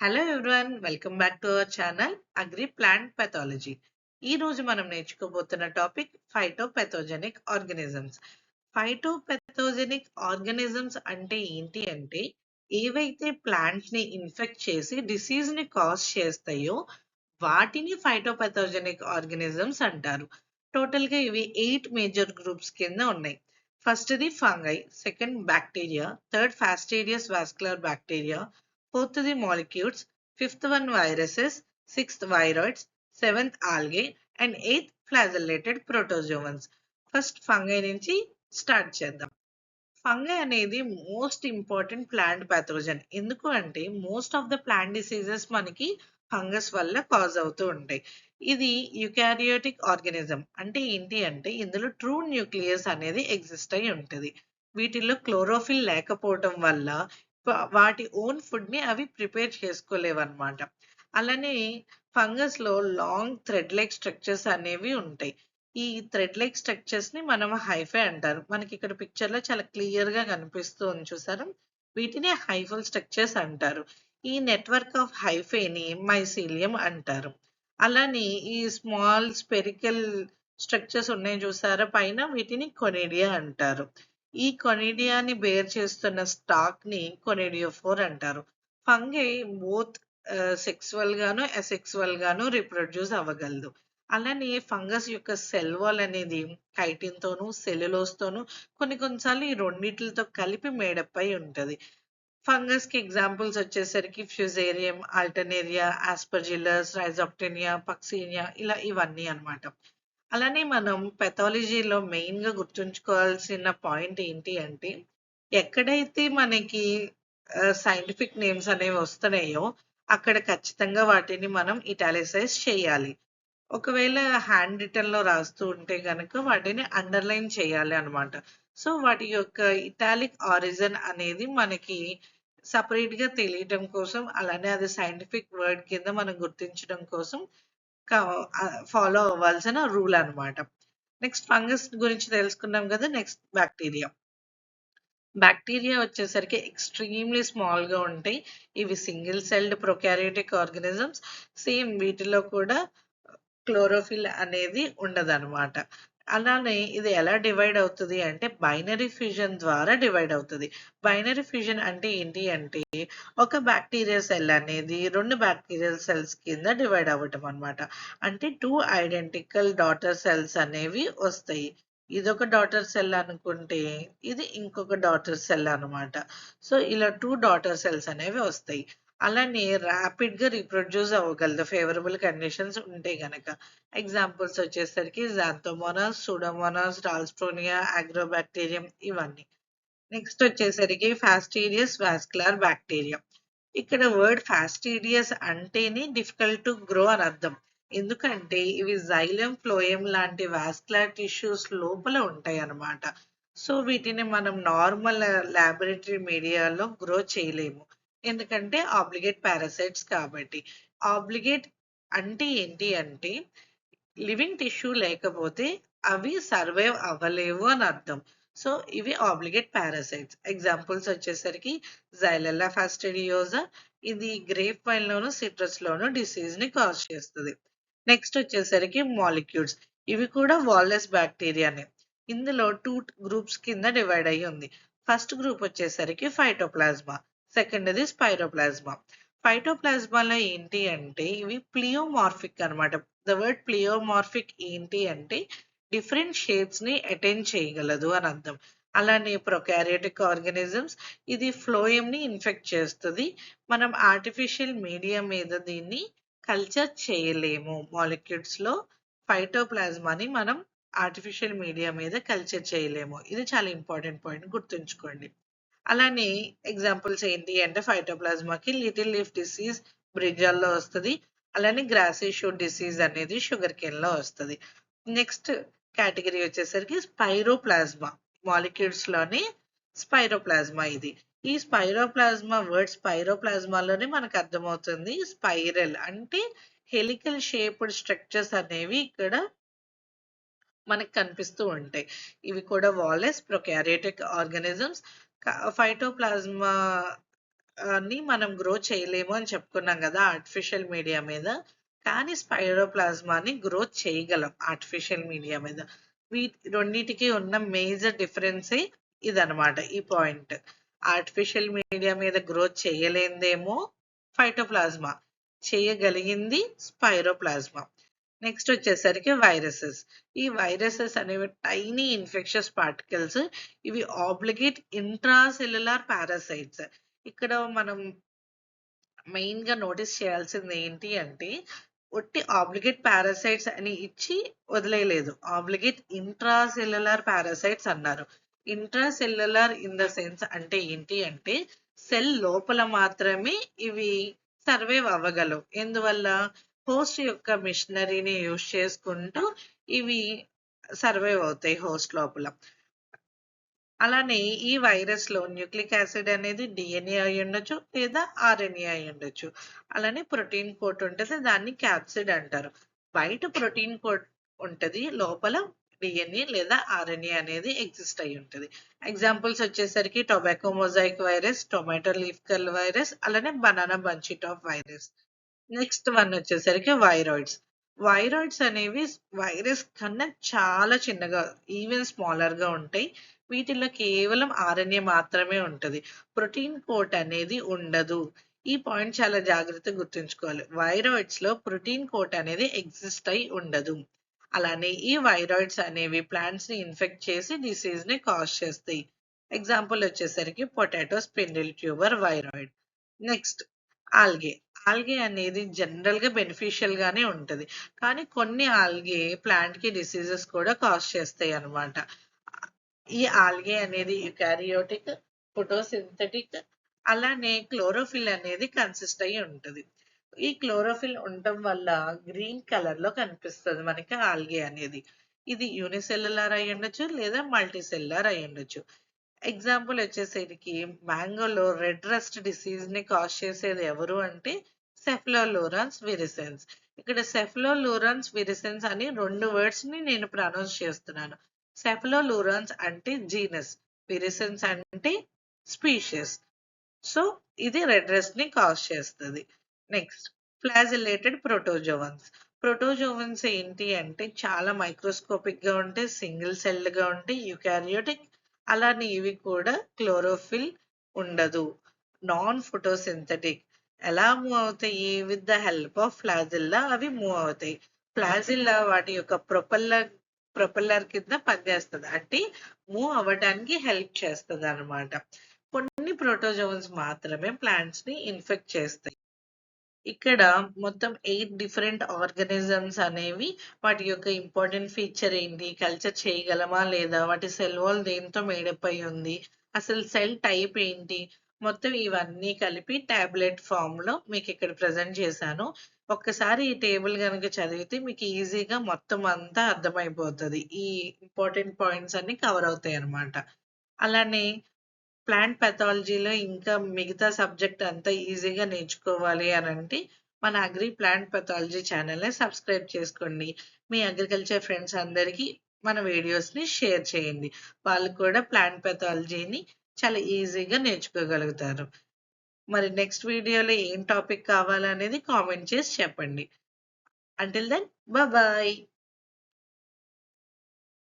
Hello everyone, welcome back to our channel agri plant pathology. ఈ రోజు మనం నేర్చుకోబోతున్న topic ఫైటోపెథోజెనిక్ organisms. ఫైటోపెథోజెనిక్ organisms అంటే ఏంటి అంటే, ఏవైతే ప్లాంట్స్ ని ఇన్ఫెక్ట్ చేసి డిసీజ్ ని కాజ్ చేస్తాయో వాటిని ఫైటోపెథోజెనిక్ ఆర్గానిజమ్స్ అంటారు. టోటల్ గా ఇవి 8 మేజర్ గ్రూప్స్ కింద ఉన్నాయి. First the fungi, second bacteria, third fastidious vascular bacteria, fourth the molecules, fifth one viruses, sixth viroids, seventh algae, and eighth flagellated protozoans. First fungi నుంచి start చేద్దాం. Fungi అనేది most important plant pathogen. ఎందుకు అంటే most of the plant diseases మనకి fungus వల్ల cause అవుతూ ఉంటాయి. ఇది యూకారియోటిక్ ఆర్గానిజం. అంటే ఏంటి అంటే ఇందులో ట్రూ న్యూక్లియస్ అనేది ఎగ్జిస్ట్ అయి ఉంటుంది. వీటిల్లో క్లోరోఫిల్ లేకపోవటం వల్ల వాటి ఓన్ ఫుడ్ ని అవి ప్రిపేర్ చేసుకోలేవన్నమాట. అలానే ఫంగస్ లో లాంగ్ థ్రెడ్ లైక్ స్ట్రక్చర్స్ అనేవి ఉంటాయి. ఈ థ్రెడ్ లైక్ స్ట్రక్చర్స్ ని మనం హైఫై అంటారు. మనకి ఇక్కడ పిక్చర్ లో చాలా క్లియర్ గా కనిపిస్తూ ఉంది, చూసారు? వీటిని హైఫల్ స్ట్రక్చర్స్ అంటారు. ఈ నెట్వర్క్ ఆఫ్ హైఫై ని మైసీలియం అంటారు. అలానే ఈ స్మాల్ స్పెరికల్ స్ట్రక్చర్స్ ఉన్నాయి చూసారా పైన, వీటిని కొనిడియా అంటారు. ఈ కొనిడియాని బేర్ చేస్తున్న స్టాక్ ని కొనిడియోఫోర్ అంటారు. ఫంగై బోత్ సెక్సువల్ గాను అసెక్సువల్ గాను రిప్రొడ్యూస్ అవ్వగలదు. అలానే ఫంగస్ యొక్క సెల్ వాల్ అనేది కైటిన్ తోను సెల్యులోస్ తోను కొన్నిసార్లు ఈ రెండిటితో కలిపి మేడప్ అయి ఉంటది. ఫంగస్ కి ఎగ్జాంపుల్స్ వచ్చేసరికి ఫ్యూజేరియం, ఆల్టర్నేరియా, ఆస్పర్జిల్లస్, రైజోప్టెనియా, పక్సీనియా, ఇలా ఇవన్నీ అన్నమాట. అలానే మనం పెథాలజీలో మెయిన్ గా గుర్తుంచుకోవాల్సిన పాయింట్ ఏంటి అంటే, ఎక్కడైతే మనకి సైంటిఫిక్ నేమ్స్ అనేవి వస్తున్నాయో అక్కడ ఖచ్చితంగా వాటిని మనం ఇటాలిసైజ్ చేయాలి. ఒకవేళ హ్యాండ్ రిటర్న్ లో రాస్తూ ఉంటే గనక వాటిని అండర్లైన్ చేయాలి అన్నమాట. సో వాటి యొక్క ఇటాలిక్ ఆరిజిన్ అనేది మనకి సపరేట్ గా తెలియటం కోసం, అలానే అది సైంటిఫిక్ వర్డ్ కింద మనం గుర్తించడం కోసం ఫాలో అవ్వాల్సిన రూల్ అన్నమాట. నెక్స్ట్ ఫంగస్ గురించి తెలుసుకున్నాం కదా. Next bacteria. బ్యాక్టీరియా వచ్చేసరికి ఎక్స్ట్రీమ్లీ స్మాల్ గా ఉంటాయి. ఇవి single celled prokaryotic organisms. Same వీటిలో కూడా క్లోరోఫిల్ అనేది ఉండదన్నమాట. అలానే ఇది ఎలా డివైడ్ అవుతుంది అంటే బైనరీ ఫ్యూజన్ ద్వారా డివైడ్ అవుతుంది. బైనరీ ఫ్యూజన్ అంటే ఏంటి అంటే, ఒక బ్యాక్టీరియా సెల్ అనేది 2 బ్యాక్టీరియల్ సెల్స్ కింద డివైడ్ అవ్వటం అన్నమాట. అంటే 2 ఐడెంటికల్ డాటర్ సెల్స్ అనేవి వస్తాయి. ఇదొక డాటర్ సెల్ అనుకుంటే ఇది ఇంకొక డాటర్ సెల్ అన్నమాట. సో ఇలా 2 డాటర్ సెల్స్ అనేవి వస్తాయి. అలానే ర్యాపిడ్ గా రీప్రొడ్యూస్ అవ్వగలదు ఫేవరబుల్ కండిషన్స్ ఉంటే గనక. ఎగ్జాంపుల్స్ వచ్చేసరికి జాంతోమోనాస్, సూడోమోనాస్, రాల్స్ట్రోనియా, అగ్రోబాక్టీరియం, ఇవన్నీ. నెక్స్ట్ వచ్చేసరికి ఫాస్టీరియస్ వాస్కులర్ బ్యాక్టీరియా. ఇక్కడ వర్డ్ ఫాస్టీడియస్ అంటేనే డిఫికల్ట్ టు గ్రో అని అర్థం. ఎందుకంటే ఇవి జైలం, ఫ్లోయం లాంటి వాస్కులర్ టిష్యూస్ లోపల ఉంటాయి అన్నమాట. సో వీటిని మనం నార్మల్ లాబొరేటరీ మీడియాలో గ్రో చేయలేము. ఎందుకంటే ఆబ్లిగేట్ పారాసైట్స్ కాబట్టి. ఆబ్లిగేట్ అంటే ఏంటి అంటే, లివింగ్ టిష్యూ లేకపోతే అవి సర్వైవ్ అవ్వలేవు అని అర్థం. సో ఇవి ఆబ్లిగేట్ పారాసైట్స్. ఎగ్జాంపుల్స్ వచ్చేసరికి జైలెల్లా ఫాస్టిడియోజా. ఇది గ్రేప్ వైన్ లోను సిట్రస్ లోను డిసీజ్ ని కాజ్ చేస్తుంది. నెక్స్ట్ వచ్చేసరికి మాలిక్యూల్స్. ఇవి కూడా వాల్లెస్ బ్యాక్టీరియానే. ఇందులో 2 గ్రూప్స్ కింద డివైడ్ అయ్యి ఉంది. ఫస్ట్ గ్రూప్ వచ్చేసరికి ఫైటోప్లాజ్మా, సెకండ్ ది స్పైరోప్లాజ్మా. ఫైటోప్లాజ్మాలో ఏంటి అంటే ఇవి ప్లియోమార్ఫిక్ అన్నమాట. ద వర్డ్ ప్లియోమార్ఫిక్ ఏంటి అంటే డిఫరెంట్ షేప్స్ ని అటైన్ చేయగలదు అని అర్థం. అలానే ప్రొకారియోటిక్ ఆర్గానిజమ్స్, ఇది ఫ్లోయం ని ఇన్ఫెక్ట్ చేస్తుంది. మనం ఆర్టిఫిషియల్ మీడియా మీద దీన్ని కల్చర్ చేయలేము. మాలిక్యూల్స్ లో ఫైటోప్లాజ్మాని మనం ఆర్టిఫిషియల్ మీడియా మీద కల్చర్ చేయలేము. ఇది చాలా ఇంపార్టెంట్ పాయింట్, గుర్తుంచుకోండి. అలానే ఎగ్జాంపుల్స్ ఏంటి అంటే ఫైటోప్లాజ్మాకి లిటిల్ లీఫ్ డిసీజ్ బ్రింజాల్లో వస్తుంది. అలానే గ్రాసీ షూట్ డిసీజ్ అనేది షుగర్ కేన్ లో వస్తుంది. నెక్స్ట్ కేటగిరీ వచ్చేసరికి స్పైరోప్లాజ్మా. మాలిక్యూల్స్ లోని స్పైరోప్లాజ్మా ఇది. ఈ స్పైరోప్లాజ్మా వర్డ్ స్పైరోప్లాజ్మాలోనే మనకు అర్థమవుతుంది. స్పైరల్ అంటే హెలికల్ షేప్డ్ స్ట్రక్చర్స్ అనేవి ఇక్కడ మనకు కనిపిస్తూ ఉంటాయి. ఇవి కూడా వాలెస్ ప్రొకారియోటిక్ ఆర్గానిజమ్స్. ఫైటోప్లాజ్మా ని మనం గ్రో చేయలేము అని చెప్పుకున్నాం కదా ఆర్టిఫిషియల్ మీడియా మీద. కానీ స్పైరోప్లాస్మాని గ్రోత్ చేయగలం ఆర్టిఫిషియల్ మీడియా మీద. రెండిటికి ఉన్న మేజర్ డిఫరెన్సే ఇదనమాట ఈ పాయింట్. ఆర్టిఫిషియల్ మీడియా మీద గ్రోత్ చేయలేందేమో ఫైటోప్లాస్మా, చేయగలిగింది స్పైరోప్లాస్మా. నెక్స్ట్ వచ్చేసరికి వైరసెస్. ఈ వైరసెస్ అనేవి టైనీ ఇన్ఫెక్షస్ పార్టికల్స్. ఇవి ఆబ్లిగేట్ ఇంట్రాసెల్యులార్ పారాసైట్స్. ఇక్కడ మనం మెయిన్ గా నోటీస్ చేయాల్సింది ఏంటి అంటే ఒట్టి ఆబ్లిగేట్ పారాసైట్స్ అని ఇచ్చి వదిలేయలేదు, ఆబ్లిగేట్ ఇంట్రాసెల్యులార్ పారాసైట్స్ అన్నారు. ఇంట్రాసెల్యులార్ ఇన్ ద సెన్స్ అంటే ఏంటి అంటే సెల్ లోపల మాత్రమే ఇవి సర్వైవ్ అవ్వగలవు. ఎందువల్ల? హోస్ట్ యొక్క మిషనరీని యూజ్ చేసుకుంటూ ఇవి సర్వైవ్ అవుతాయి హోస్ట్ లోపల. అలానే ఈ వైరస్ లో న్యూక్లిక్ యాసిడ్ అనేది డిఎన్ఏ అయి ఉండొచ్చు లేదా ఆర్ఎన్ఏ అయి ఉండొచ్చు. అలానే ప్రోటీన్ కోట్ ఉంటుంది, దాన్ని క్యాప్సిడ్ అంటారు. బయట ప్రోటీన్ కోట్ ఉంటది, లోపల డిఎన్ఏ లేదా ఆర్ఎన్ఏ అనేది ఎగ్జిస్ట్ అయి ఉంటుంది. ఎగ్జాంపుల్స్ వచ్చేసరికి tobacco mosaic virus, tomato leaf curl virus, అలానే banana bunchy top virus. Next one వచ్చేసరికి వైరాయిడ్స్. వైరాయిడ్స్ అనేవి వైరస్ కన్నా చాలా చిన్నగా, ఈవెన్ స్మాలర్ గా ఉంటాయి. వీటిలో కేవలం ఆర్ఎన్ఏ మాత్రమే ఉంటది, ప్రోటీన్ కోట్ అనేది ఉండదు. ఈ పాయింట్ చాలా జాగ్రత్తగా గుర్తుంచుకోవాలి. వైరాయిడ్స్ లో ప్రోటీన్ కోట్ అనేది ఎగ్జిస్ట్ అయి ఉండదు. అలానే ఈ వైరాయిడ్స్ అనేవి ప్లాంట్స్ ని ఇన్ఫెక్ట్ చేసి డిసీజ్ ని కాజ్ చేస్తాయి. ఎగ్జాంపుల్ వచ్చేసరికి potato spindle tuber viroid. Next algae. Algae అనేది జనరల్ గా బెనిఫిషియల్ గానే ఉంటది, కానీ కొన్ని ఆల్గే ప్లాంట్ కి డిసీజెస్ కూడా కాజ్ చేస్తాయి అన్నమాట. ఈ ఆల్గే అనేది యుకారియోటిక్, ఫోటోసింథటిక్, అలానే క్లోరోఫిల్ అనేది కన్సిస్ట్ అయి ఉంటది. ఈ క్లోరోఫిల్ ఉండటం వల్ల గ్రీన్ కలర్ లో కనిపిస్తుంది మనకి ఆల్గే అనేది. ఇది యూనిసెల్యులార్ అయి ఉండొచ్చు లేదా మల్టీ సెల్యులార్ అయి ఉండొచ్చు. ఎగ్జాంపుల్ వచ్చేసరికి మ్యాంగోలో రెడ్ రస్ట్ డిసీజ్ ని కాజ్ చేసేది ఎవరు అంటే సెఫ్లోలోరాన్స్ విరిసెన్స్. ఇక్కడ సెఫ్లోలోరాన్స్ విరిసెన్స్ అని రెండు వర్డ్స్ ని నేను ప్రొనౌన్స్ చేస్తున్నాను. సెఫ్లోలోరాన్స్ అంటే జీనస్, విరిసెన్స్ అంటే స్పీషియస్. సో ఇది రెడ్ రస్ట్ ని కాజ్ చేస్తుంది. Next flagellated protozoans. ప్రోటోజోవన్స్ ఏంటి అంటే చాలా మైక్రోస్కోపిక్ గా ఉంటాయి, సింగిల్ సెల్డ్ గా ఉంటాయి, యూకారియోటిక్. అలానే ఇవి కూడా క్లోరోఫిల్ ఉండదు, నాన్ ఫోటోసింథటిక్. ఎలా మూవ్ అవుతాయి? With the help of flagella అవి మూవ్ అవుతాయి. ఫ్లాజిల్లా వాటి యొక్క ప్రొపెల్లర్ కింద పనిచేస్తుంది, అంటే మూవ్ అవ్వడానికి హెల్ప్ చేస్తుంది అనమాట. కొన్ని ప్రోటోజోన్స్ మాత్రమే ప్లాంట్స్ ని ఇన్ఫెక్ట్ చేస్తాయి. ఇక్కడ మొత్తం 8 డిఫరెంట్ ఆర్గానిజమ్స్ అనేవి, వాటి యొక్క ఇంపార్టెంట్ ఫీచర్ ఏంటి, కల్చర్ చేయగలమా లేదా, వాటి సెల్ వాల్ దేంతో మేడప్ అయి ఉంది, అసలు సెల్ టైప్ ఏంటి, మొత్తం ఇవన్నీ కలిపి టాబ్లెట్ ఫామ్ లో మీకు ఇక్కడ ప్రజెంట్ చేశాను. ఒక్కసారి ఈ టేబుల్ కనుక చదివితే మీకు ఈజీగా మొత్తం అంతా అర్థమైపోతుంది. ఈ ఇంపార్టెంట్ పాయింట్స్ అన్ని కవర్ అవుతాయి అన్నమాట. అలానే ప్లాంట్ పెథాలజీలో ఇంకా మిగతా సబ్జెక్ట్ అంతా ఈజీగా నేర్చుకోవాలి అని అంటే మన అగ్రి ప్లాంట్ పెథాలజీ ఛానల్ని సబ్స్క్రైబ్ చేసుకోండి. మీ అగ్రికల్చర్ ఫ్రెండ్స్ అందరికీ మన వీడియోస్ని షేర్ చేయండి. వాళ్ళు కూడా ప్లాంట్ పెథాలజీని చాలా ఈజీగా నేర్చుకోగలుగుతారు. మరి నెక్స్ట్ వీడియోలో ఏం టాపిక్ కావాలనేది కామెంట్ చేసి చెప్పండి. Until then bye.